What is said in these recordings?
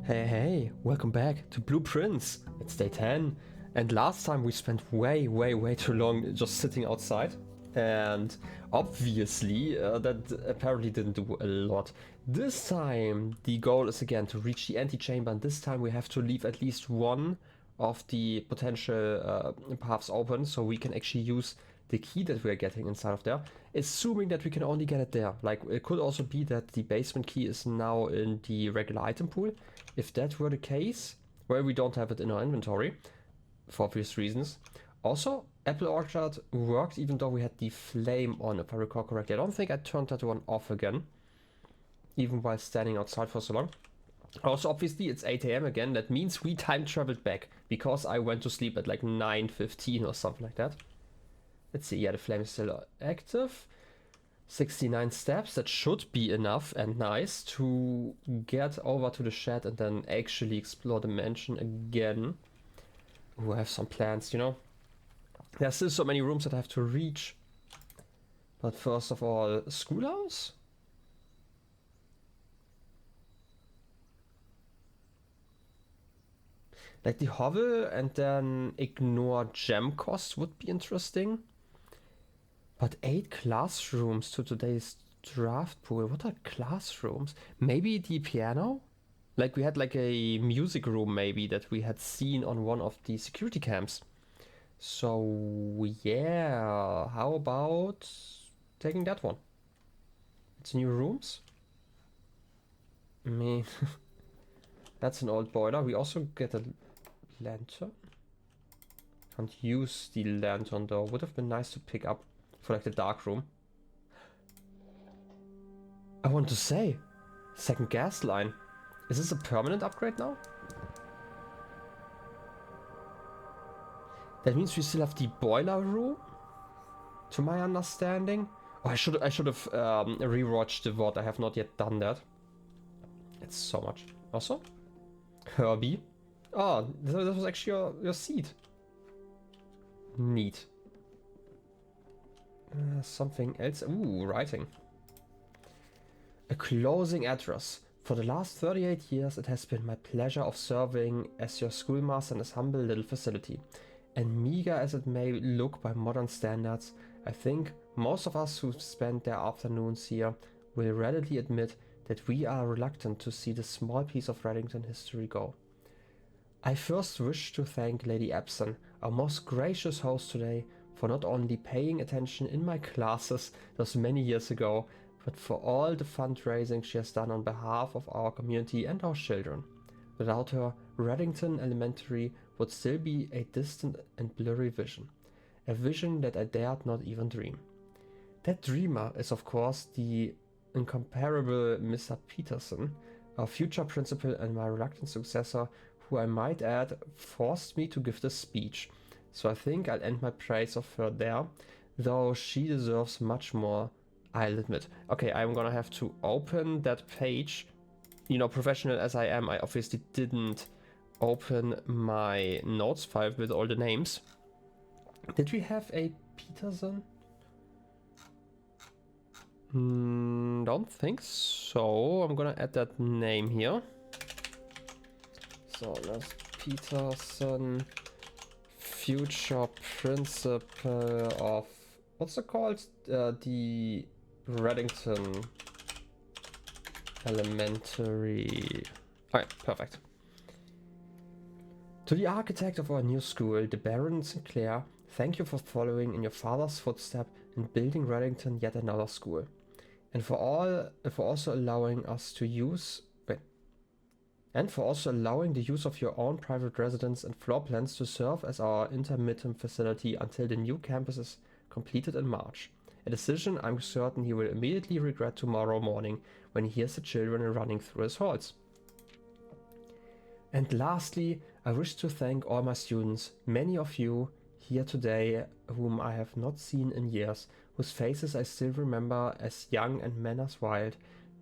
Hey, welcome back to Blueprints. It's day 10, and last time we spent way too long just sitting outside, and obviously that apparently didn't do a lot. This time the goal is again to reach the antechamber, and this time we have to leave at least one of the potential paths open so we can actually use the key that we're getting inside of there, assuming that we can only get it there. Like, it could also be that the basement key is now in the regular item pool. If that were the case, well, we don't have it in our inventory for obvious reasons. Also, Apple Orchard worked even though we had the flame on, if I recall correctly. I don't think I turned that one off again, even while standing outside for so long. Also, obviously, it's 8 a.m. again. That means we time traveled back because I went to sleep at like 9:15 or something like that. Let's see, yeah, the flame is still active. 69 steps, that should be enough and nice to get over to the shed and then actually explore the mansion again. Ooh, I have some plans, you know. There's still so many rooms that I have to reach. But first of all, schoolhouse? Like the hovel and then ignore gem costs would be interesting. But 8 classrooms to today's draft pool. What are classrooms? Maybe the piano? Like we had like a music room maybe that we had seen on one of the security cams. So yeah, how about taking that one? It's new rooms? I mean, that's an old boiler. We also get a lantern. Can't use the lantern though. Would have been nice to pick up for like the dark room. I want to say, second gas line. Is this a permanent upgrade now? That means we still have the boiler room, to my understanding. Oh, I should have rewatched the VOD. I have not yet done that. It's so much. Also, Herbie. Oh, this was actually your seat. Neat. Something else. Ooh, writing. A closing address. For the last 38 years, it has been my pleasure of serving as your schoolmaster in this humble little facility. And meager as it may look by modern standards, I think most of us who spend their afternoons here will readily admit that we are reluctant to see this small piece of Reddington history go. I first wish to thank Lady Epson, our most gracious host today, for not only paying attention in my classes those many years ago, but for all the fundraising she has done on behalf of our community and our children. Without her, Reddington Elementary would still be a distant and blurry vision. A vision that I dared not even dream. That dreamer is of course the incomparable Mr. Peterson, our future principal and my reluctant successor, who I might add forced me to give this speech. So I think I'll end my praise of her there, though she deserves much more, I'll admit. Okay, I'm gonna have to open that page. You know, professional as I am, I obviously didn't open my notes file with all the names. Did we have a Peterson? Don't think so. I'm gonna add that name here. So that's Peterson, future principal of, what's it called? The Reddington Elementary. Okay, perfect. To the architect of our new school, the Baron Sinclair, thank you for following in your father's footsteps and building Reddington yet another school. And for also allowing us to use for also allowing the use of your own private residence and floor plans to serve as our intermittent facility until the new campus is completed in March. A decision I'm certain he will immediately regret tomorrow morning when he hears the children running through his halls. And lastly, I wish to thank all my students, many of you here today whom I have not seen in years, whose faces I still remember as young and manners wild,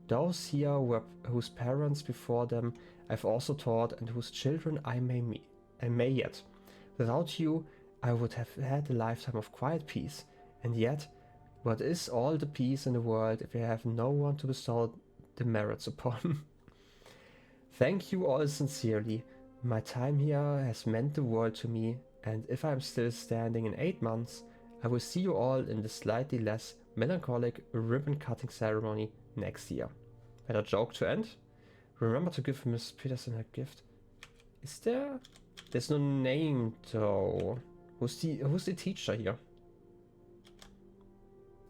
those here whose parents before them I've also taught and whose children I may yet. Without you, I would have had a lifetime of quiet peace, and yet, what is all the peace in the world if you have no one to bestow the merits upon? Thank you all sincerely. My time here has meant the world to me, and if I'm still standing in 8 months, I will see you all in the slightly less melancholic ribbon-cutting ceremony next year. Better joke to end? Remember to give Miss Peterson her gift. Is there? There's no name though. Who's the teacher here?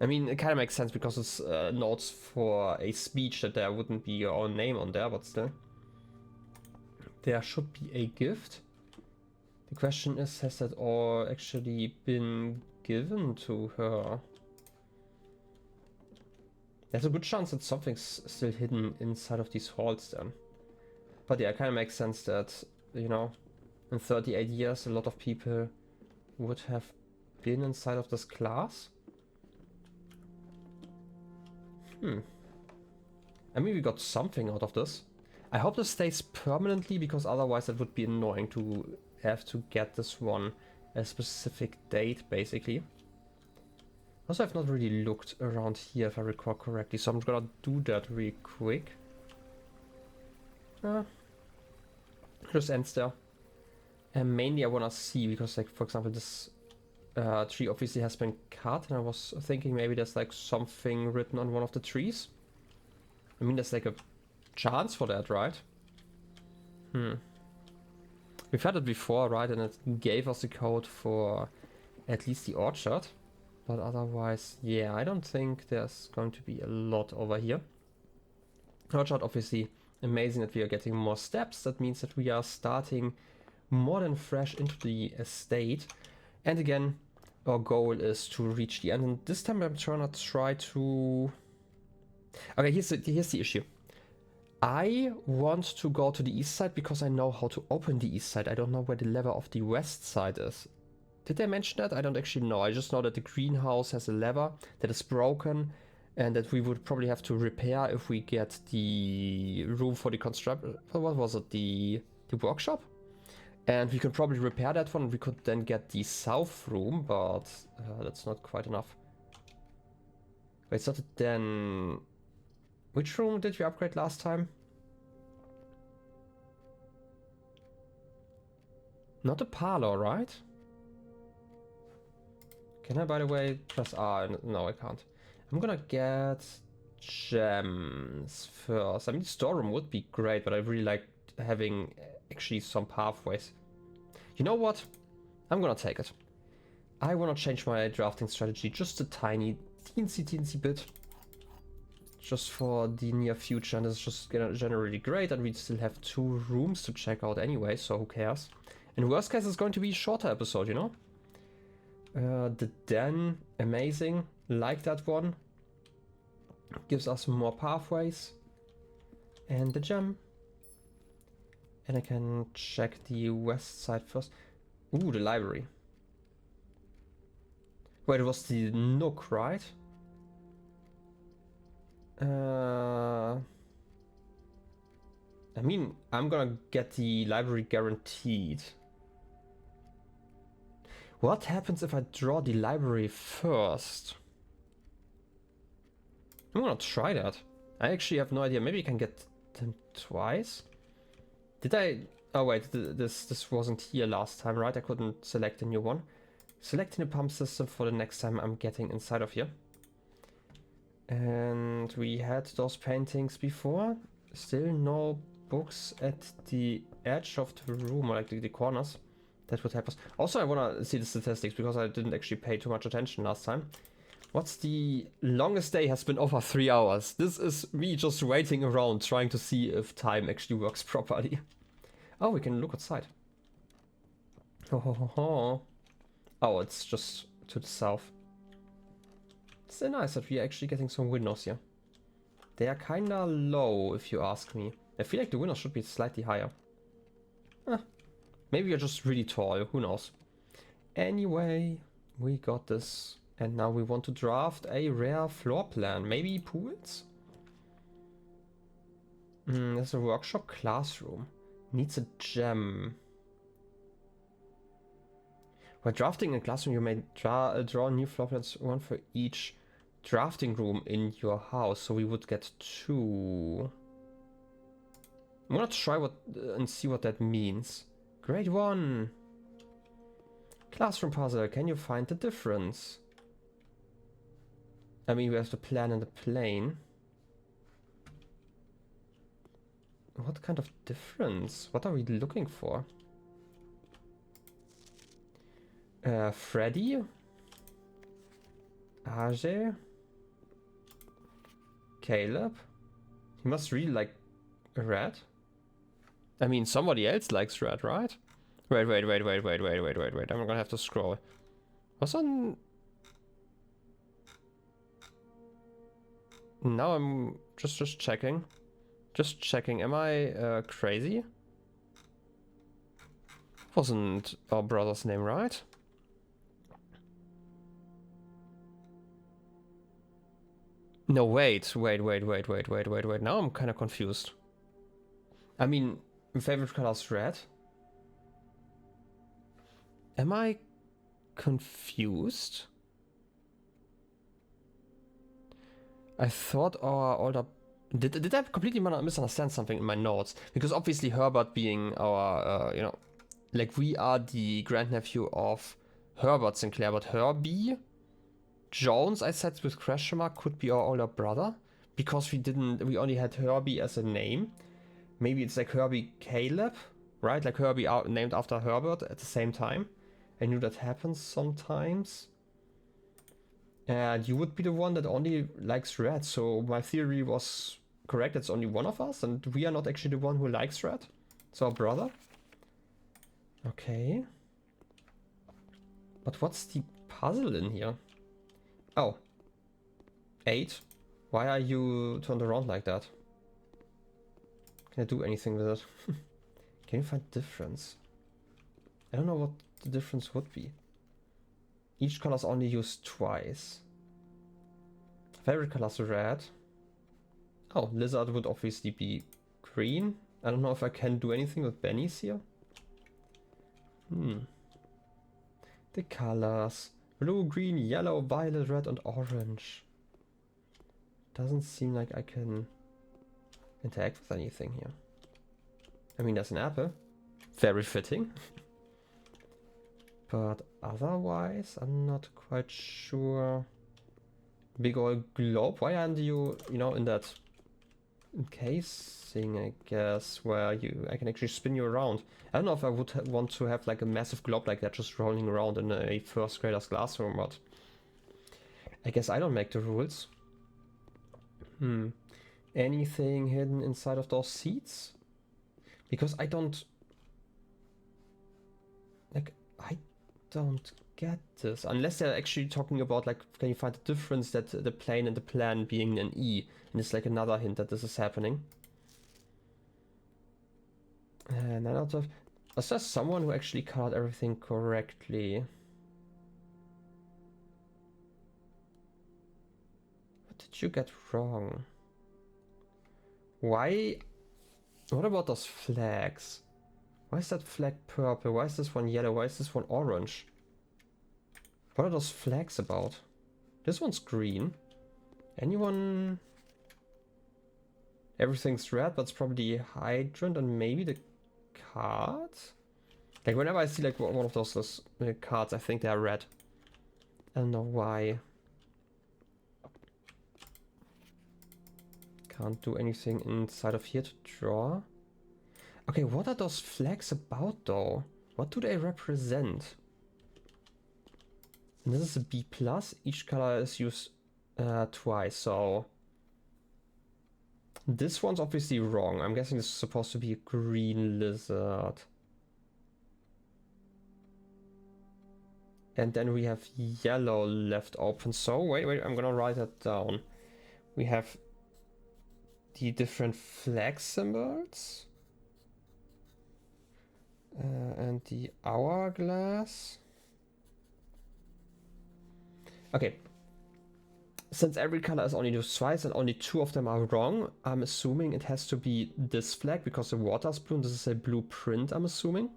I mean, it kind of makes sense because it's notes for a speech that there wouldn't be your own name on there, but still. There should be a gift. The question is, has that all actually been given to her? There's a good chance that something's still hidden inside of these halls then. But yeah, it kind of makes sense that, you know, in 38 years a lot of people would have been inside of this class. I mean, we got something out of this. I hope this stays permanently, because otherwise it would be annoying to have to get this one a specific date, basically. Also, I've not really looked around here, if I recall correctly, so I'm gonna do that really quick. Just ends there. And mainly I wanna see, because, like, for example, this tree obviously has been cut, and I was thinking maybe there's like something written on one of the trees. I mean, there's like a chance for that, right? We've had it before, right? And it gave us a code for at least the orchard. But otherwise, yeah, I don't think there's going to be a lot over here. Orchard, obviously, amazing that we are getting more steps. That means that we are starting more than fresh into the estate. And again, our goal is to reach the end. And this time I'm trying to try to... Okay, here's the issue. I want to go to the east side because I know how to open the east side. I don't know where the lever of the west side is. Did they mention that? I don't actually know. I just know that the greenhouse has a lever that is broken and that we would probably have to repair if we get the room for the construction. What was it? The workshop? And we could probably repair that one. We could then get the south room, but that's not quite enough. Wait, so then... Which room did we upgrade last time? Not the parlor, right? Can I, by the way, press R? No, I can't. I'm gonna get gems first. I mean, storeroom would be great, but I really like having actually some pathways. You know what? I'm gonna take it. I wanna change my drafting strategy just a tiny, teensy bit. Just for the near future, and it's just generally great, and we still have 2 rooms to check out anyway, so who cares? In worst case, it's going to be a shorter episode, you know? The den, amazing, like that one. Gives us more pathways. And the gem. And I can check the west side first. Ooh, the library. Wait, it was the nook, right? I mean, I'm gonna get the library guaranteed. What happens if I draw the library first? I'm gonna try that. I actually have no idea. Maybe I can get them twice? Did I... Oh wait, this wasn't here last time, right? I couldn't select a new one. Selecting the pump system for the next time I'm getting inside of here. And we had those paintings before. Still no books at the edge of the room, or like the corners. That would help us. Also, I want to see the statistics because I didn't actually pay too much attention last time. What's the longest day? Has been over 3 hours. This is me just waiting around trying to see if time actually works properly. Oh, we can look outside. Oh, it's just to the south. It's so nice that we're actually getting some windows here. They are kinda low, if you ask me. I feel like the windows should be slightly higher. Maybe you're just really tall, who knows. Anyway, we got this. And now we want to draft a rare floor plan. Maybe pools? There's a workshop classroom. Needs a gem. While drafting in a classroom, you may draw new floor plans, one for each drafting room in your house. So we would get 2. I'm gonna try and see what that means. Grade 1. Classroom puzzle. Can you find the difference? I mean, we have the plan and the plane. What kind of difference? What are we looking for? Freddy? Ajay? Caleb? He must really like red. I mean, somebody else likes red, right? Wait. I'm gonna have to scroll. What's on? Now I'm just checking. Just checking. Am I crazy? Wasn't our brother's name right? No, wait. Now I'm kind of confused. I mean, favorite color's red. Am I confused? I thought our older... Did I completely misunderstand something in my notes? Because obviously Herbert being our, you know, like we are the grandnephew of Herbert Sinclair, but Herbie Jones, I said with question mark, could be our older brother. Because we only had Herbie as a name. Maybe it's like Herbie Caleb, right? Like Herbie named after Herbert at the same time. I knew that happens sometimes. And you would be the one that only likes red, so my theory was correct. It's only one of us, and we are not actually the one who likes red. It's our brother. Okay. But what's the puzzle in here? Oh. 8. Why are you turned around like that? Can I do anything with it? Can you find difference? I don't know what the difference would be. Each color is only used twice. Favorite color is red. Oh, lizard would obviously be green. I don't know if I can do anything with Benny's here. The colors. Blue, green, yellow, violet, red and orange. Doesn't seem like I can interact with anything here. I mean, there's an apple. Very fitting. But otherwise, I'm not quite sure. Big old globe. Why aren't you, in that casing, I guess, where I can actually spin you around? I don't know if I would want to have like a massive globe like that just rolling around in a first grader's classroom, but I guess I don't make the rules. Anything hidden inside of those seats? Because I don't get this. Unless they're actually talking about, like, can you find the difference that the plane and the plan being an E? And it's like another hint that this is happening. And then out of... Was there someone who actually colored everything correctly? What did you get wrong? Why? What about those flags? Why is that flag purple? Why is this one yellow? Why is this one orange? What are those flags about? This one's green. Anyone? Everything's red, but it's probably hydrant and maybe the cards? Like whenever I see like one of those cards, I think they are red. I don't know why. Can't do anything inside of here to draw. Okay, what are those flags about though? What do they represent? And this is a B+. Each color is used twice, so... This one's obviously wrong. I'm guessing this is supposed to be a green lizard. And then we have yellow left open. So, wait, I'm gonna write that down. We have the different flag symbols. And the hourglass. Okay. Since every color is only used twice and only 2 of them are wrong, I'm assuming it has to be this flag because the water's blue and this is a blueprint, I'm assuming.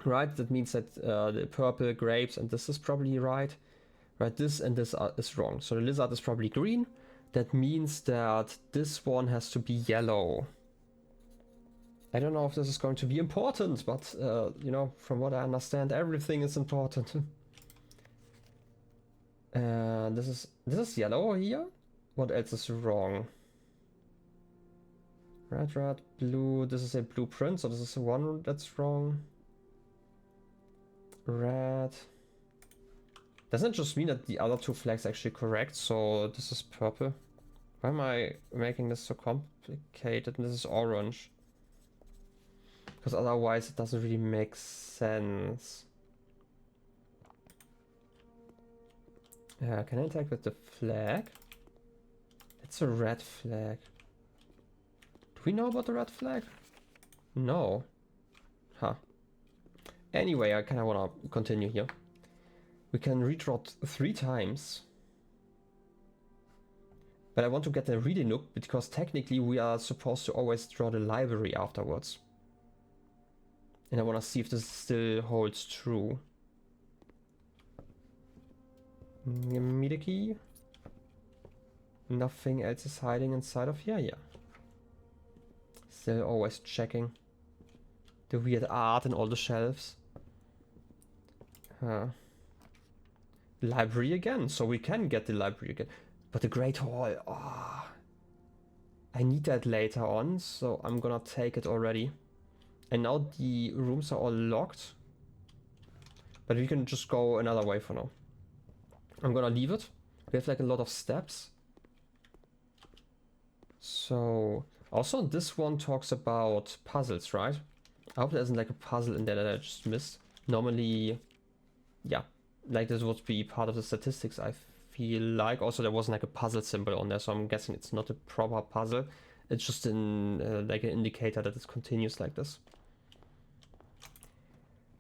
Right, that means that the purple grapes and this is probably right. Right, this and this is wrong. So the lizard is probably green. That means that this one has to be yellow. I don't know if this is going to be important, but you know, from what I understand, everything is important. This is yellow here. What else is wrong? Red, blue. This is a blueprint, so this is the one that's wrong. Red. Doesn't it just mean that the other two flags are actually correct? So this is purple. Why am I making this so complicated? And this is orange. Because otherwise it doesn't really make sense. Can I interact with the flag? It's a red flag. Do we know about the red flag? No. Huh. Anyway, I kind of want to continue here. We can redraw 3 times. But I want to get a reading look because technically we are supposed to always draw the library afterwards. And I want to see if this still holds true. Give me the key. Nothing else is hiding inside of here, yeah. Still always checking the weird art in all the shelves. Library again, so we can get the library again. But the Great Hall, oh, I need that later on, so I'm gonna take it already. And now the rooms are all locked. But we can just go another way for now. I'm gonna leave it. We have like a lot of steps. So, also this one talks about puzzles, right? I hope there isn't like a puzzle in there that I just missed. Normally, yeah, like this would be part of the statistics, I feel like. Also, there wasn't like a puzzle symbol on there, so I'm guessing it's not a proper puzzle. It's just in like an indicator that it continues like this.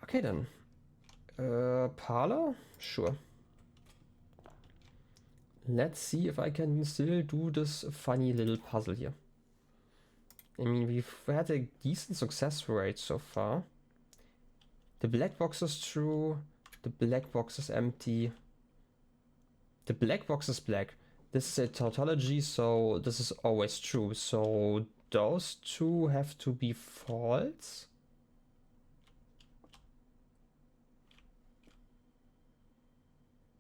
Okay then. Parlor? Sure. Let's see if I can still do this funny little puzzle here. I mean, we've had a decent success rate so far. The black box is true. The black box is empty. The black box is black. This is a tautology, so this is always true. So those two have to be false.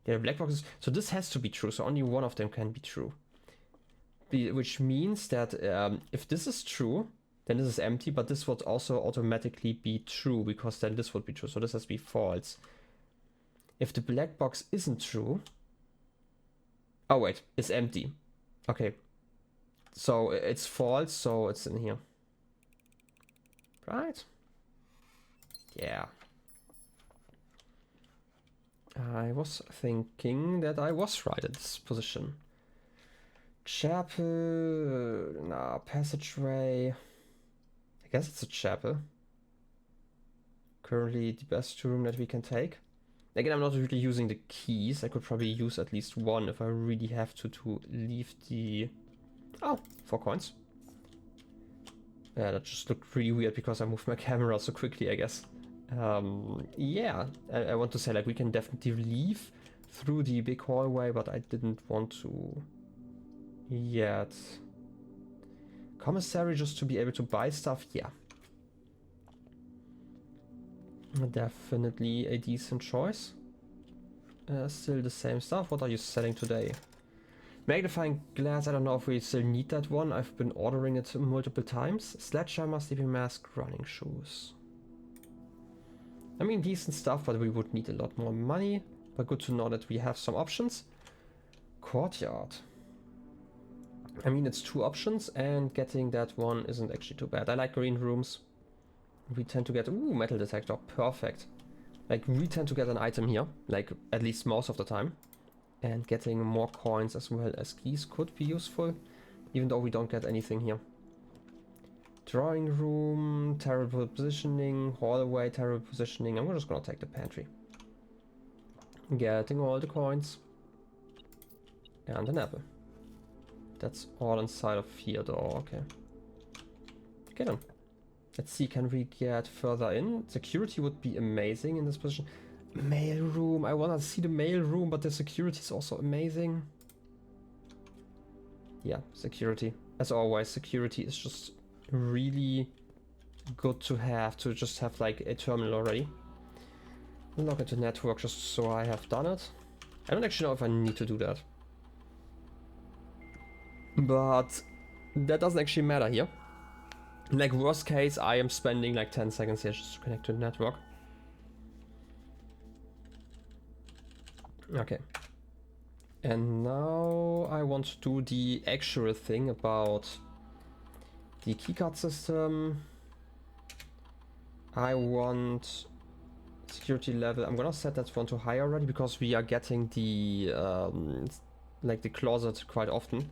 Yeah, black boxes. So this has to be true. So only one of them can be true. Which means that if this is true, then this is empty. But this would also automatically be true because then this would be true. So this has to be false. If the black box isn't true. Oh wait, it's empty. Okay. So it's false. So it's in here. Right? Yeah. I was thinking that I was right at this position. Chapel, nah, passageway. I guess it's a chapel. Currently the best room that we can take. Again, I'm not really using the keys. I could probably use at least one if I really have to leave the... Oh, 4 coins. Yeah, that just looked really weird because I moved my camera so quickly, I guess. Yeah, I want to say, like, we can definitely leave through the big hallway, but I didn't want to yet. Commissary just to be able to buy stuff, yeah. Definitely a decent choice. Still the same stuff. What are you selling today? Magnifying glass, I don't know if we still need that one. I've been ordering it multiple times. Sledgehammer, sleeping mask, running shoes. I mean, decent stuff, but we would need a lot more money. But good to know that we have some options. Courtyard. I mean, it's 2 options, and getting that one isn't actually too bad. I like green rooms. We tend to get... Ooh, metal detector. Perfect. Like, we tend to get an item here. Like, at least most of the time. And getting more coins as well as keys could be useful. Even though we don't get anything here. Drawing room, terrible positioning, hallway, terrible positioning. I'm just gonna take the pantry. Getting all the coins. And an apple. That's all inside of here though, okay. Okay then. Let's see, can we get further in? Security would be amazing in this position. Mail room, I wanna see the mail room, but the security is also amazing. Yeah, security. As always, security is just really good to have, to just have like a terminal already. Log into network just so I have done it. I don't actually know if I need to do that. But that doesn't actually matter here. Like worst case, I am spending like 10 seconds here just to connect to the network. Okay. And now I want to do the actual thing about the keycard system. I want security level. I'm gonna set that one to high already because we are getting the like the closet quite often.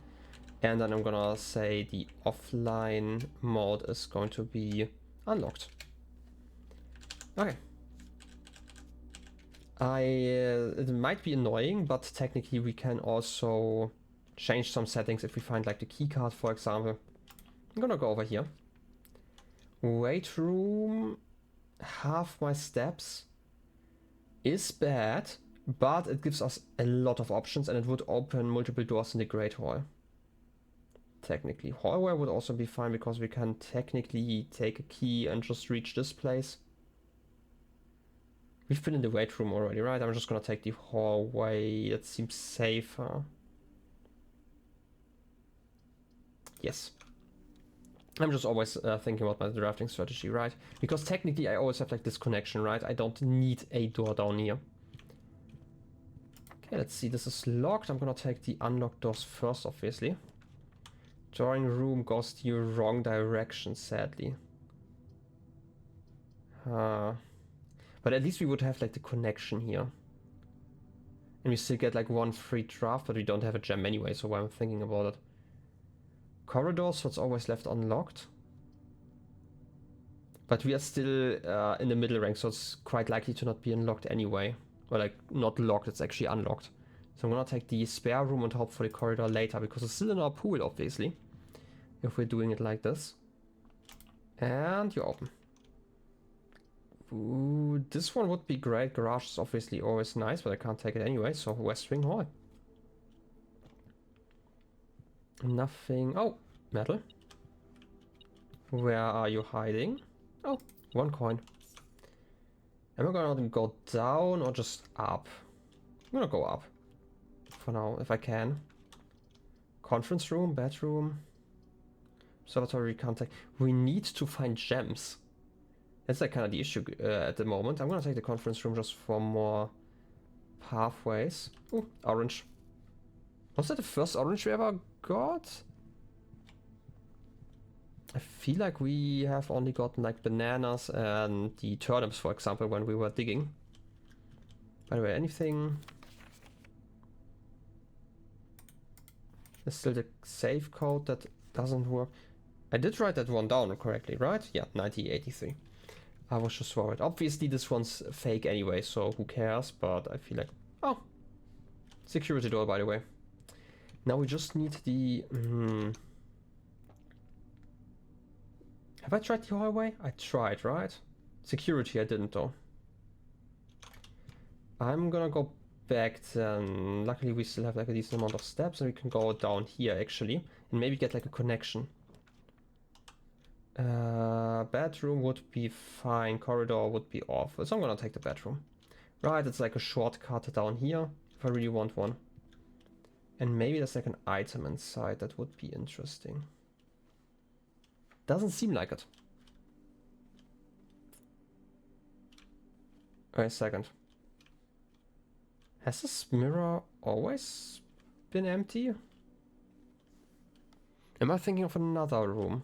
And then I'm gonna say the offline mode is going to be unlocked. Okay. It might be annoying, but technically we can also change some settings if we find like the key card, for example. I'm gonna go over here. Wait room, half my steps is bad, but it gives us a lot of options and it would open multiple doors in the Great Hall. Technically. Hallway would also be fine because we can technically take a key and just reach this place. We've been in the wait room already, right? I'm just gonna take the hallway. That seems safer. Yes. I'm just always thinking about my drafting strategy, right? Because technically I always have like this connection, right? I don't need a door down here. Okay, let's see. This is locked. I'm gonna take the unlocked doors first, obviously. Drawing room goes the wrong direction, sadly. But at least we would have like the connection here. And we still get like one free draft, but we don't have a gem anyway, so why I'm thinking about it. Corridor, so it's always left unlocked. But we are still in the middle rank, so it's quite likely to not be unlocked anyway. Or like not locked, it's actually unlocked. So I'm gonna take the spare room and hope for the corridor later, because it's still in our pool, obviously. If we're doing it like this. And you open. Ooh, this one would be great. Garage is obviously always nice, but I can't take it anyway, so West Wing Hall. Nothing. Oh, metal. Where are you hiding? Oh, 1 coin. Am I gonna go down or just up? I'm gonna go up. For now, if I can. Conference room, bedroom. Observatory, can't take. We need to find gems. That's like kind of the issue at the moment. I'm gonna take the conference room just for more pathways. Ooh, orange. Was that the first orange we ever got? I feel like we have only gotten like bananas and the turnips, for example, when we were digging. By the way, anything? There's still the save code that doesn't work. I did write that one down correctly, right? Yeah, 9083. I was just worried. Obviously this one's fake anyway, so who cares? But I feel like... Oh! Security door, by the way. Now we just need the... Have I tried the hallway? I tried, right? Security I didn't though. I'm gonna go back then. Luckily we still have like a decent amount of steps and we can go down here actually. And maybe get like a connection. Bedroom would be fine. Corridor would be awful. So I'm gonna take the bedroom. Right, it's like a shortcut down here. If I really want one. And maybe there's like an item inside that would be interesting. Doesn't seem like it. Wait a second. Has this mirror always been empty? Am I thinking of another room?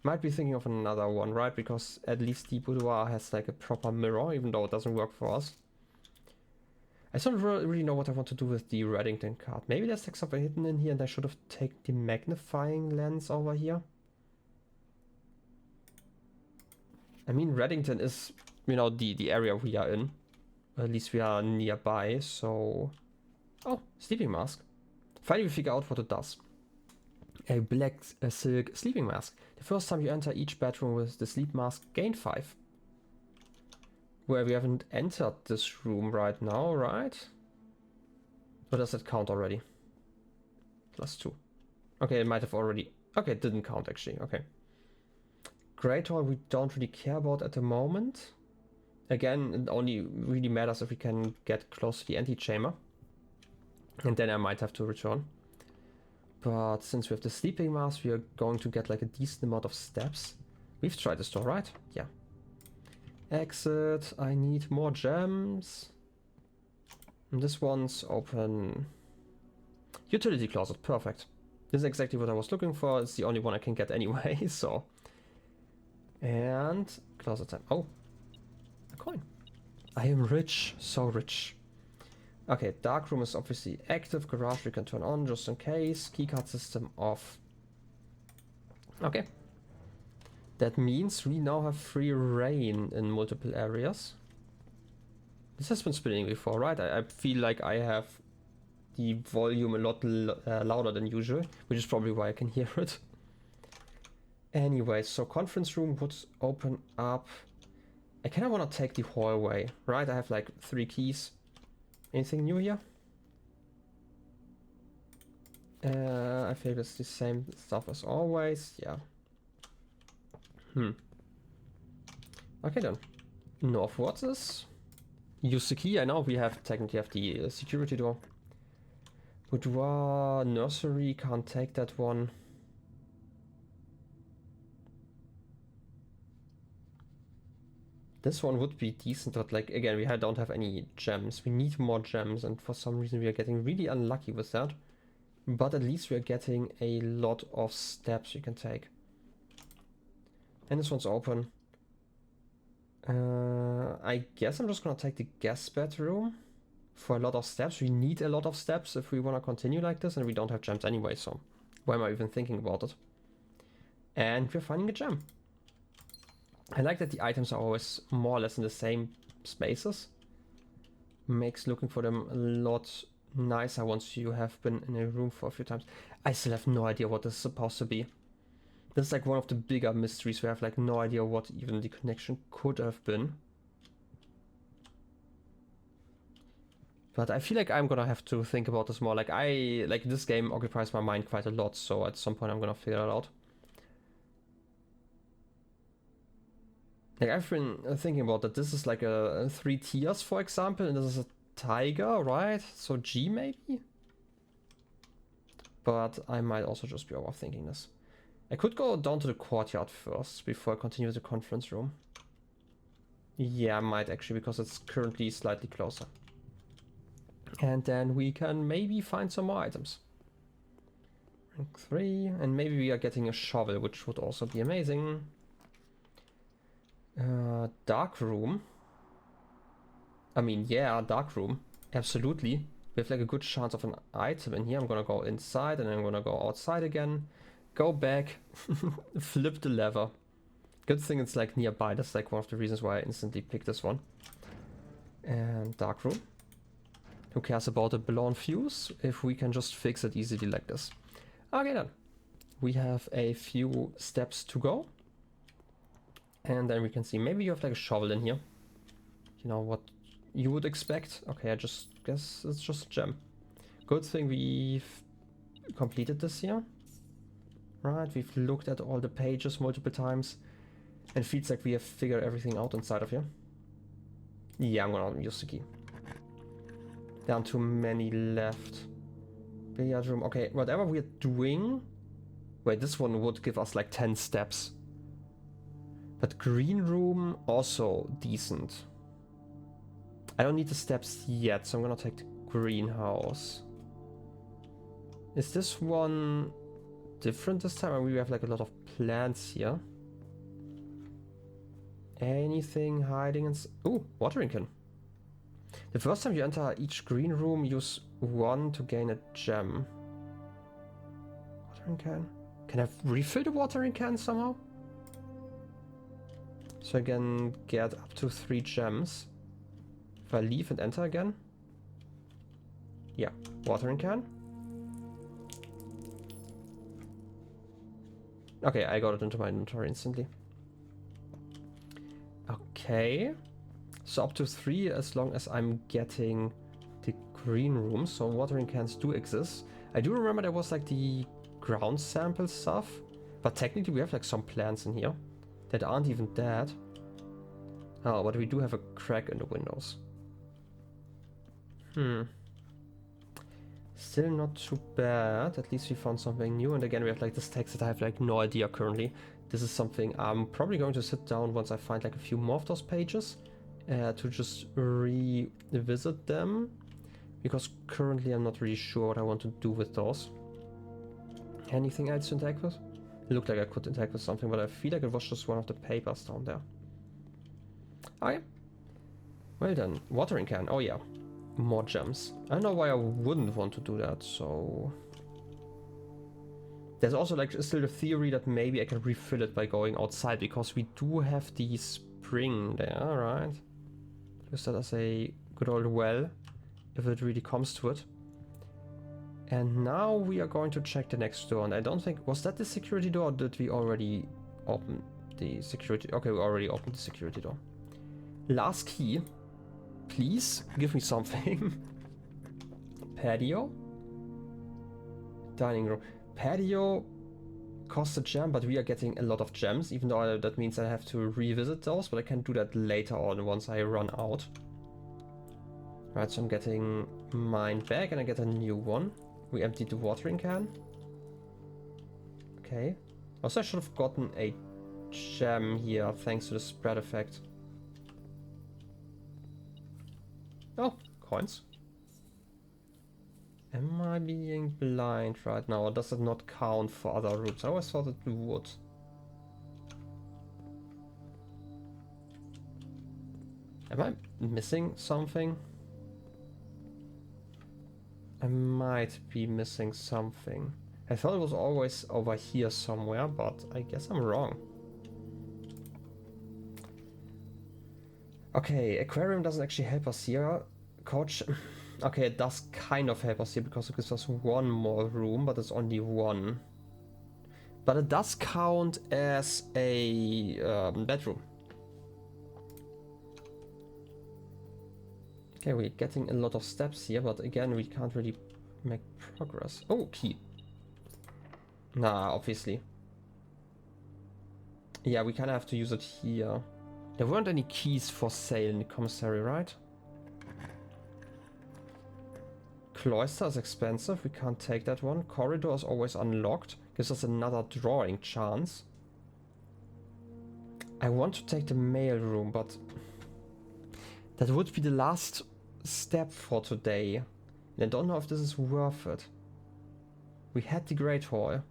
Might be thinking of another one, right? Because at least the boudoir has like a proper mirror, even though it doesn't work for us. I don't really know what I want to do with the Reddington card. Maybe there's like something hidden in here and I should have taken the magnifying lens over here. I mean, Reddington is, you know, the area we are in. Or at least we are nearby, so... Oh, sleeping mask. Finally we figure out what it does. A black silk sleeping mask. The first time you enter each bedroom with the sleep mask, gain 5. Well, we haven't entered this room right now, right? Or does it count already? +2. Okay, it might have already... Okay, it didn't count actually, okay. Great Hall we don't really care about at the moment. Again, it only really matters if we can get close to the antechamber. And then I might have to return. But since we have the sleeping mask, we are going to get like a decent amount of steps. We've tried this door, right? Yeah. Exit. I need more gems. And this one's open. Utility closet. Perfect. This is exactly what I was looking for. It's the only one I can get anyway, so. And closet time. Oh. A coin. I am rich. So rich. Okay, dark room is obviously active. Garage we can turn on just in case. Keycard system off. Okay. That means we now have free reign in multiple areas. This has been spinning before, right? I feel like I have the volume a lot louder than usual, which is probably why I can hear it. Anyway, so conference room would open up. I kind of want to take the hallway, right? I have like 3 keys. Anything new here? I feel it's the same stuff as always. Yeah. Okay then. Northwards is. Use the key. I know we have technically have the security door. Boudoir, nursery, can't take that one. This one would be decent, but like again, we don't have any gems. We need more gems, and for some reason we are getting really unlucky with that. But at least we are getting a lot of steps we can take. And this one's open. I guess I'm just gonna take the guest bedroom for a lot of steps. We need a lot of steps if we want to continue like this, and we don't have gems anyway, so why am I even thinking about it? And we're finding a gem. I like that the items are always more or less in the same spaces. Makes looking for them a lot nicer once you have been in a room for a few times. I still have no idea what this is supposed to be. This is like one of the bigger mysteries. We have like no idea what even the connection could have been. But I feel like I'm gonna have to think about this more. Like this game occupies my mind quite a lot, so at some point I'm gonna figure it out. Like I've been thinking about that this is like a 3 tiers, for example, and this is a tiger, right? So G maybe? But I might also just be overthinking this. I could go down to the courtyard first before I continue the conference room. Yeah, I might actually, because it's currently slightly closer. And then we can maybe find some more items. Rank 3, and maybe we are getting a shovel, which would also be amazing. Dark room. I mean, yeah, dark room. Absolutely. We have like a good chance of an item in here. I'm gonna go inside and then I'm gonna go outside again. Go back. Flip the lever. Good thing it's like nearby. That's like one of the reasons why I instantly picked this one. And dark room. Who cares about a blown fuse if we can just fix it easily like this? Okay then. We have a few steps to go. And then we can see, maybe you have like a shovel in here. You know what you would expect. Okay, I just guess it's just a gem. Good thing we've completed this here. Right, we've looked at all the pages multiple times. And it feels like we have figured everything out inside of here. Yeah, I'm gonna use the key. There aren't too many left. Billiard room. Okay, whatever we're doing. Wait, this one would give us like 10 steps. But green room, also decent. I don't need the steps yet, so I'm gonna take the greenhouse. Is this one different this time? I mean, we have like a lot of plants here. Anything hiding in... Ooh, watering can. The first time you enter each green room, use 1 to gain a gem. Watering can. Can I refill the watering can somehow? So I can get up to 3 gems. If I leave and enter again. Yeah, watering can. Okay, I got it into my inventory instantly. Okay. So up to 3 as long as I'm getting the green room. So watering cans do exist. I do remember there was like the ground sample stuff. But technically we have like some plants in here. that aren't even dead. Oh, but we do have a crack in the windows. Still not too bad. At least we found something new. And again, we have like this text that I have like no idea currently. This is something I'm probably going to sit down once I find like a few more of those pages to just revisit them. Because currently I'm not really sure what I want to do with those. Anything else to interact with? It looked like I could interact with something, but I feel like it was just one of the papers down there. Okay. Well then, watering can. Oh yeah. More gems. I don't know why I wouldn't want to do that, so... There's also like still the theory that maybe I can refill it by going outside, because we do have the spring there, right? Use that as a good old well, if it really comes to it. And now we are going to check the next door, and I don't think... Was that the security door, or did we already open the security... Okay, we already opened the security door. Last key. Please, give me something. Patio. Dining room. Patio costs a gem, but we are getting a lot of gems, even though that means I have to revisit those, but I can do that later on once I run out. Right, so I'm getting mine back and I get a new one. We emptied the watering can. Okay. Also, I should have gotten a gem here thanks to the spread effect. Oh, coins. Am I being blind right now, or does it not count for other rooms? I always thought it would. Am I missing something? I might be missing something. I thought it was always over here somewhere, but I guess I'm wrong. Okay, aquarium doesn't actually help us here. Couch, okay, it does kind of help us here because it gives us one more room, but it's only one. But it does count as a bedroom. Okay, we're getting a lot of steps here, but again, we can't really make progress. Oh, key. Nah, obviously. Yeah, we kind of have to use it here. There weren't any keys for sale in the commissary, right? Cloister is expensive, we can't take that one. Corridor is always unlocked, gives us another drawing chance. I want to take the mail room, but that would be the last step for today. And I don't know if this is worth it. We had the Great Hall.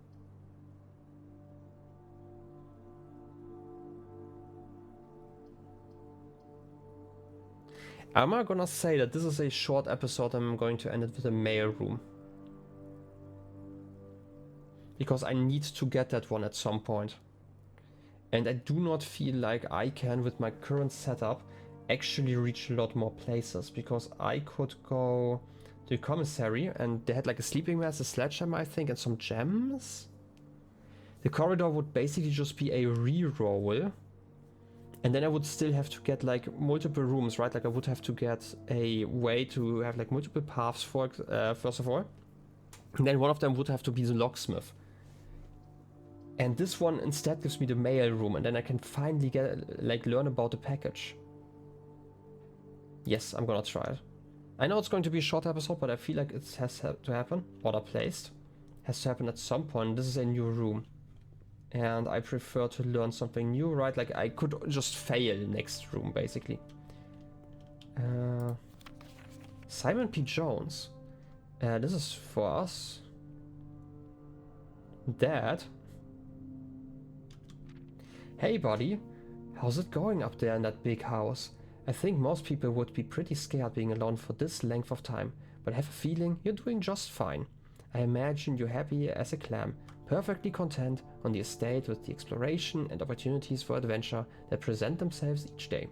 Am I gonna say that this is a short episode and I'm going to end it with a mail room? Because I need to get that one at some point. And I do not feel like I can, with my current setup, actually reach a lot more places. Because I could go to the commissary and they had like a sleeping mask, a sledgehammer I think, and some gems. The corridor would basically just be a re-roll. And then I would still have to get like multiple rooms, right? Like I would have to get a way to have like multiple paths for first of all. And then one of them would have to be the locksmith. And this one instead gives me the mail room, and then I can finally get like learn about the package. Yes, I'm gonna try it. I know it's going to be a short episode, but I feel like it has to happen. Order placed. Has to happen at some point. This is a new room. And I prefer to learn something new, right? Like I could just fail next room, basically. Simon P. Jones. This is for us. Dad. Hey, buddy. How's it going up there in that big house? I think most people would be pretty scared being alone for this length of time, but I have a feeling you're doing just fine. I imagine you're happy as a clam, perfectly content on the estate with the exploration and opportunities for adventure that present themselves each day.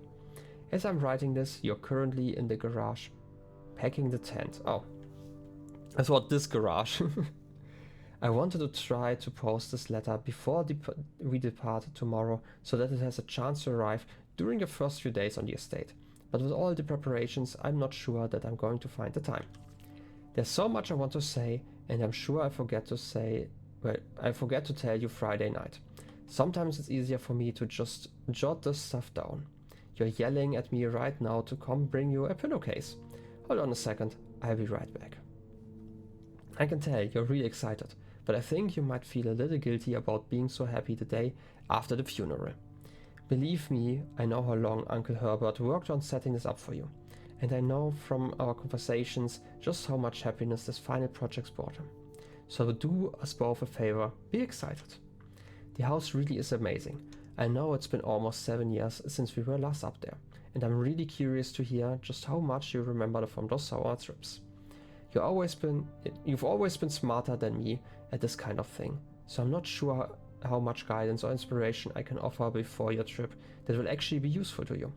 As I'm writing this, you're currently in the garage, packing the tent. Oh, I thought this garage. I wanted to try to post this letter before we depart tomorrow so that it has a chance to arrive during the first few days on the estate. But with all the preparations, I'm not sure that I'm going to find the time. There's so much I want to say, and I'm sure I forget to tell you Friday night. Sometimes it's easier for me to just jot this stuff down. You're yelling at me right now to come bring you a pillowcase. Hold on a second, I'll be right back. I can tell you're really excited, but I think you might feel a little guilty about being so happy the day after the funeral. Believe me, I know how long Uncle Herbert worked on setting this up for you, and I know from our conversations just how much happiness this final project's brought him. So do us both a favor, be excited. The house really is amazing. I know it's been almost 7 years since we were last up there, and I'm really curious to hear just how much you remember from those sour trips. You've always been smarter than me at this kind of thing, so I'm not sure how much guidance or inspiration I can offer before your trip that will actually be useful to you.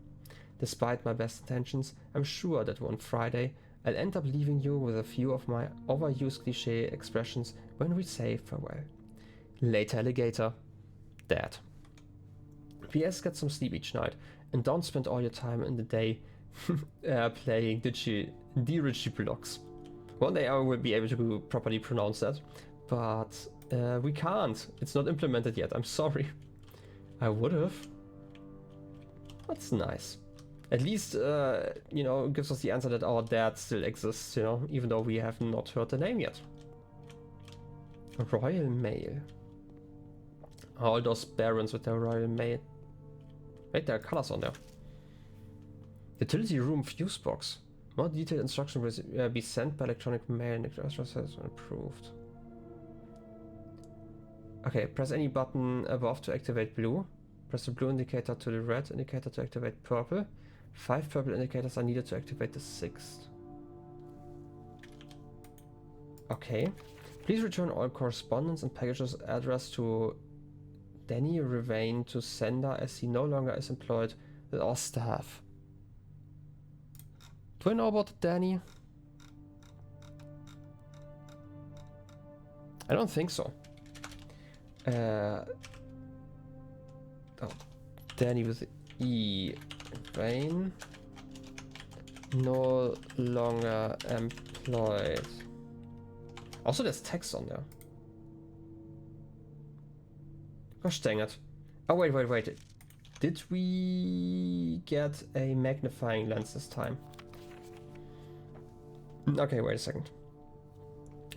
Despite my best intentions, I'm sure that one Friday I'll end up leaving you with a few of my overused cliche expressions when we say farewell. Later, alligator. Dad. P.S. Get some sleep each night, and don't spend all your time in the day playing dirigiblocks. One day I will be able to properly pronounce that, but we can't. It's not implemented yet. I'm sorry. I would have. That's nice. At least, you know, it gives us the answer that our dad still exists, you know, even though we have not heard the name yet. Royal Mail. All those barons with their Royal Mail. Wait, there are colors on there. Utility room fuse box. More detailed instruction will be sent by electronic mail and the process has been approved. Okay, press any button above to activate blue. Press the blue indicator to the red indicator to activate purple. 5 purple indicators are needed to activate the 6th. Okay. Please return all correspondence and packages addressed to Danny Revane to sender as he no longer is employed with our staff. Do I know about Danny? I don't think so. Oh, Danny with E. Revane. No longer employed. Also, there's text on there. Gosh dang it. Oh, wait. Did we get a magnifying lens this time? Okay, wait a second.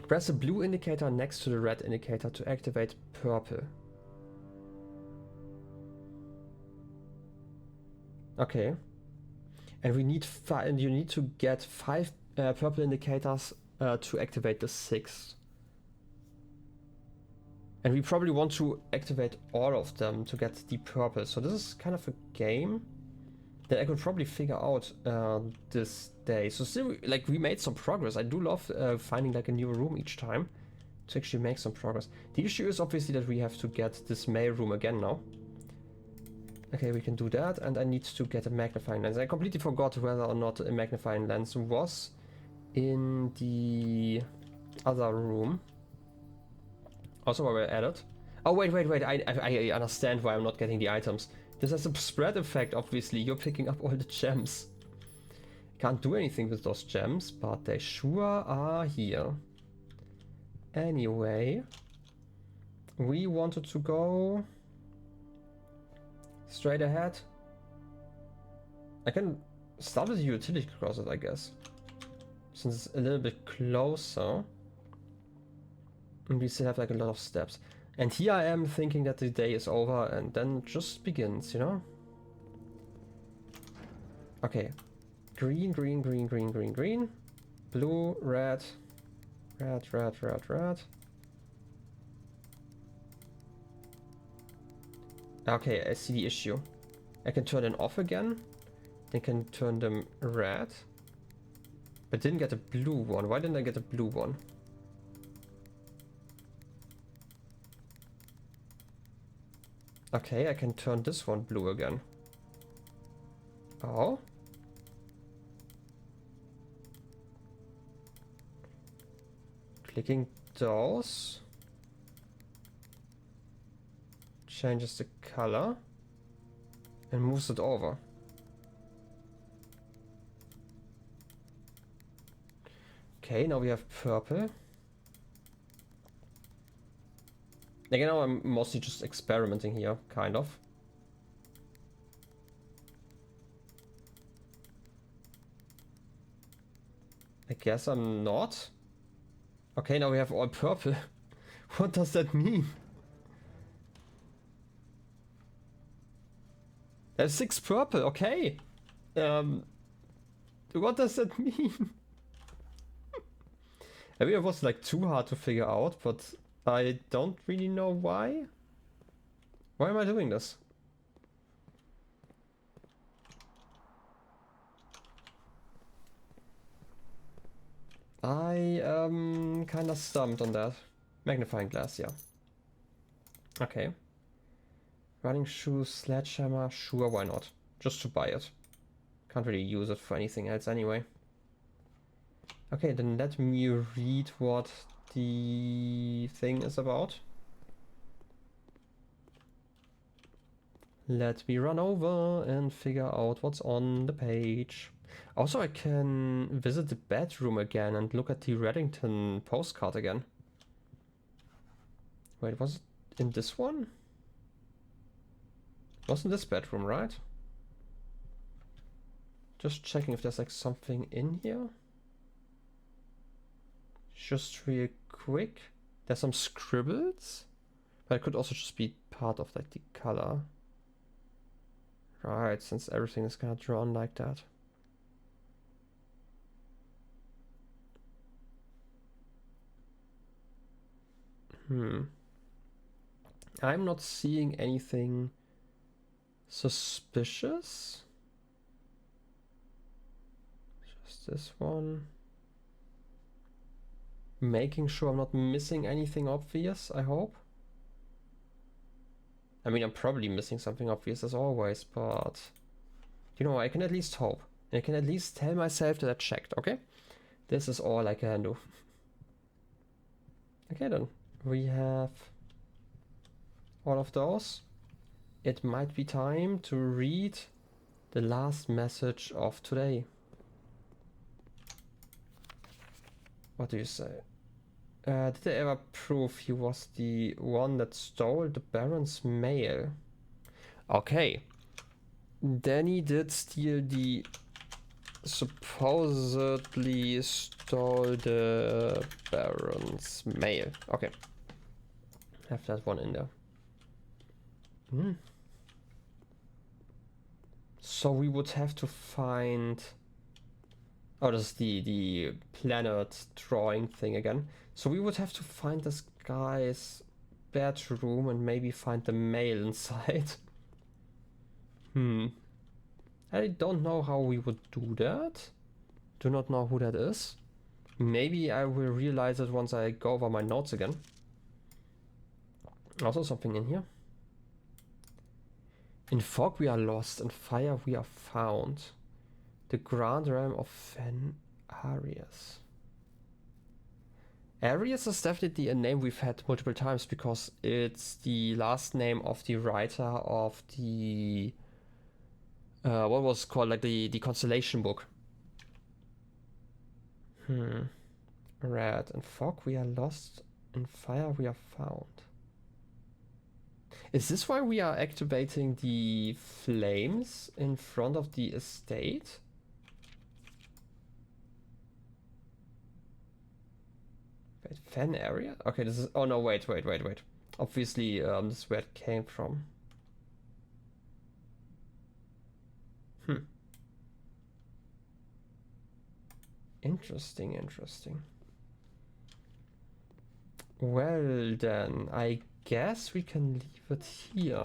Press the blue indicator next to the red indicator to activate purple. Okay. And we need you need to get 5 purple indicators to activate the 6th. And we probably want to activate all of them to get the purple. So this is kind of a game that I could probably figure out this day. So still, like, we made some progress. I do love finding like a new room each time to actually make some progress. The issue is obviously that we have to get this mail room again now. Okay, we can do that, and I need to get a magnifying lens. I completely forgot whether or not a magnifying lens was in the other room. Also, where we're at it. Oh, wait. I understand why I'm not getting the items. This has a spread effect, obviously. You're picking up all the gems. Can't do anything with those gems, but they sure are here. Anyway, we wanted to go straight ahead. I can start with the utility closet, I guess, since it's a little bit closer. And we still have like a lot of steps. And here I am thinking that the day is over and then just begins, you know? Okay. Green. Blue, red. Red. Okay, I see the issue. I can turn them off again. I can turn them red. But didn't get a blue one. Why didn't I get a blue one? Okay, I can turn this one blue again. Oh. Clicking those changes the color and moves it over. Okay, now we have purple. Like, you know, I'm mostly just experimenting here, kind of. I guess I'm not. Okay, now we have all purple. What does that mean? There's 6 purple, okay. What does that mean? Maybe it was like too hard to figure out, but I don't really know why. Why am I doing this? I kinda stumped on that. Magnifying glass, yeah. Okay. Running shoes, sledgehammer, sure, why not? Just to buy it. Can't really use it for anything else anyway. Okay, then let me read what the thing is about. Let me run over and figure out what's on the page. Also, I can visit the bedroom again and look at the Reddington postcard again. Wait, was it in this one? It wasn't this bedroom, right? Just checking if there's like something in here. Just real quick. There's some scribbles, but it could also just be part of like the color. Right, since everything is kind of drawn like that. I'm not seeing anything suspicious. Just this one. Making sure I'm not missing anything obvious, I hope. I mean, I'm probably missing something obvious as always, but you know, I can at least hope. I can at least tell myself that I checked, okay? This is all I can do. Okay then, we have all of those. It might be time to read the last message of today. What do you say? Did they ever prove he was the one that stole the Baron's mail? Okay. Danny did steal the... supposedly stole the Baron's mail. Okay. Have that one in there. So we would have to find... Oh, this is the planet drawing thing again. So we would have to find this guy's bedroom and maybe find the mail inside. I don't know how we would do that. Do not know who that is. Maybe I will realize it once I go over my notes again. Also something in here. In fog we are lost, in fire we are found. The Grand Realm of Fen Arias. Arias is definitely a name we've had multiple times because it's the last name of the writer of the what was called like the constellation book. Red. In fog we are lost, in fire we are found. Is this why we are activating the flames in front of the estate? Wait, fan area? Okay, this is... Oh no, wait. Obviously, this is where it came from. Interesting. Well then, I guess we can leave it here.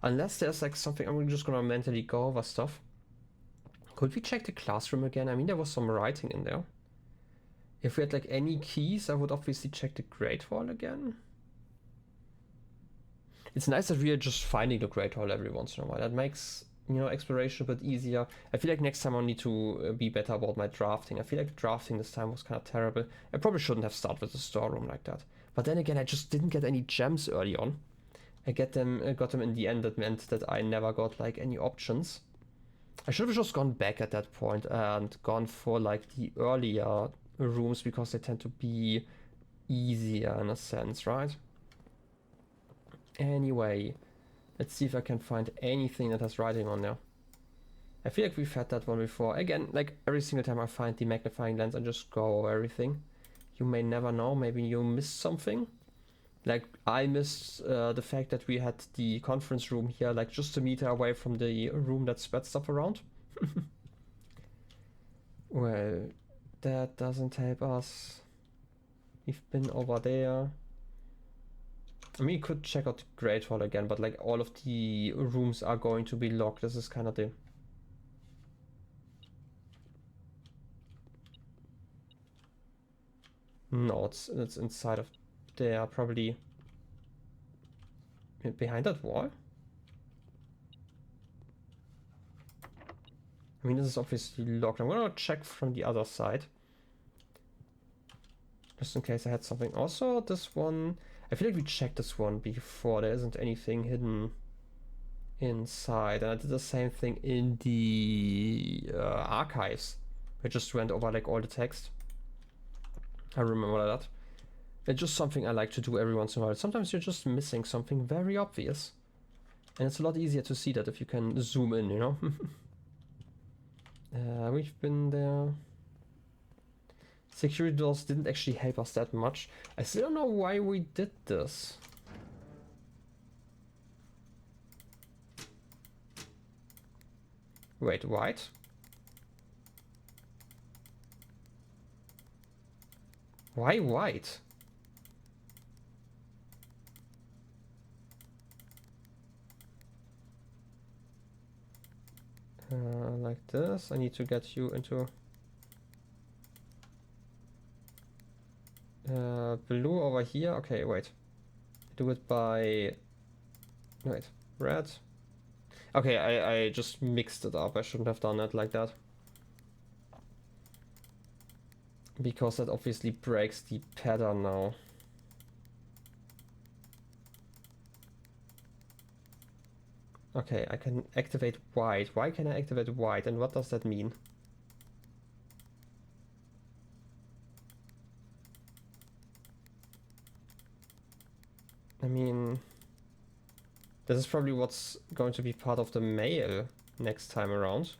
Unless there's like something... I'm just gonna mentally go over stuff. Could we check the classroom again? I mean, there was some writing in there. If we had like any keys, I would obviously check the Great Hall again. It's nice that we are just finding the Great Hall every once in a while. That makes, you know, exploration a bit easier. I feel like next time I'll need to be better about my drafting. I feel like drafting this time was kind of terrible. I probably shouldn't have started with the storeroom like that. But then again, I just didn't get any gems early on. I got them in the end. That meant that I never got like any options. I should have just gone back at that point and gone for like the earlier rooms because they tend to be easier in a sense, right? Anyway, let's see if I can find anything that has writing on there. I feel like we've had that one before. Again, like every single time I find the magnifying lens, I just go over everything. You may never know, maybe you missed something. Like I missed the fact that we had the conference room here, like just a meter away from the room that spread stuff around. Well, that doesn't help us. We've been over there. I mean, you could check out the Great Hall again, but like all of the rooms are going to be locked. This is kind of the... No, it's inside of there, probably behind that wall. I mean, this is obviously locked. I'm gonna check from the other side, just in case I had something. Also, this one, I feel like we checked this one before. There isn't anything hidden inside, and I did the same thing in the archives. I just went over like all the text. I remember that. It's just something I like to do every once in a while. Sometimes you're just missing something very obvious, and it's a lot easier to see that if you can zoom in, you know. We've been there. Security doors didn't actually help us that much. I still don't know why we did this. Wait, white? Why white? Like this. I need to get you into blue over here. Okay, wait. Do it by... Wait, red. Okay, I just mixed it up. I shouldn't have done it like that. Because that obviously breaks the pattern now. Okay, I can activate white. Why can I activate white, and what does that mean? I mean, this is probably what's going to be part of the mail next time around.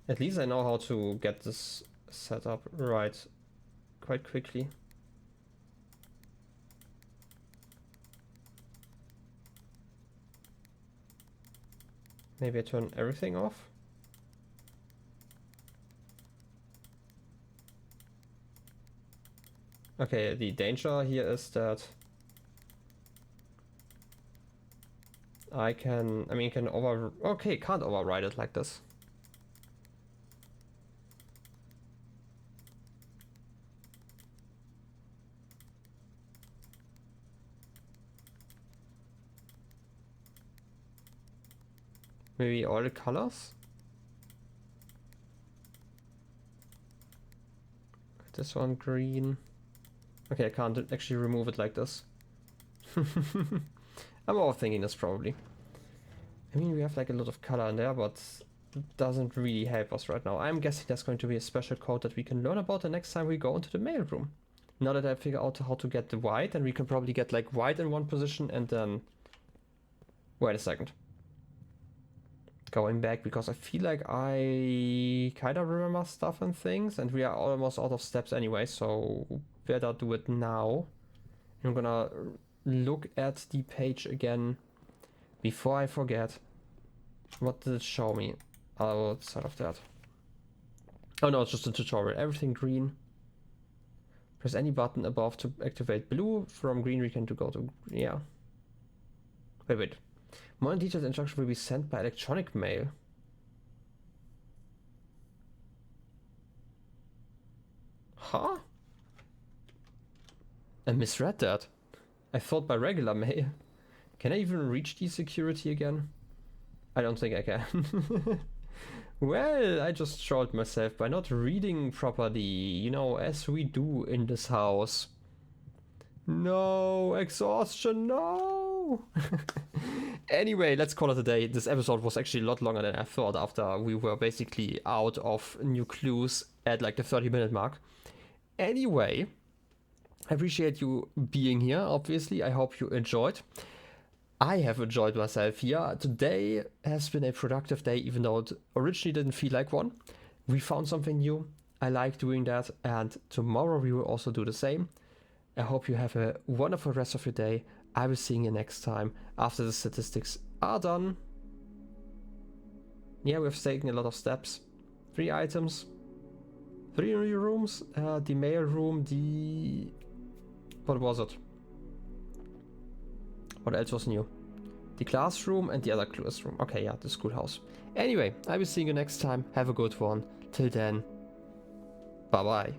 At least I know how to get this set up right quite quickly. Maybe I turn everything off. Okay, the danger here is that I can okay, can't override it like this. Maybe all the colors? This one green. Okay, I can't actually remove it like this. I'm overthinking this probably. I mean, we have like a lot of color in there, but it doesn't really help us right now. I'm guessing there's going to be a special code that we can learn about the next time we go into the mail room. Now that I figure out how to get the white, and we can probably get like white in one position and then... Wait a second. Going back, because I feel like I kind of remember stuff and things, and we are almost out of steps anyway, so better do it now. I'm gonna look at the page again before I forget. What did it show me outside of that? Oh no, it's just a tutorial. Everything green. Press any button above to activate blue. From green we can go to... yeah. Wait. More detailed instruction will be sent by electronic mail. Huh? I misread that. I thought by regular mail. Can I even reach the security again? I don't think I can. Well, I just trolled myself by not reading properly, you know, as we do in this house. No, exhaustion, no! Anyway, let's call it a day. This episode was actually a lot longer than I thought after we were basically out of new clues at like the 30-minute mark. Anyway, I appreciate you being here, obviously. I hope you enjoyed. I have enjoyed myself here. Today has been a productive day, even though it originally didn't feel like one. We found something new. I like doing that, and tomorrow we will also do the same. I hope you have a wonderful rest of your day. I will see you next time after the statistics are done. Yeah, we've taken a lot of steps. 3 items, 3 new rooms, the mail room, the... what was it? What else was new? The classroom and the other classroom. Okay, yeah, the schoolhouse. Anyway, I will see you next time. Have a good one. Till then, bye bye.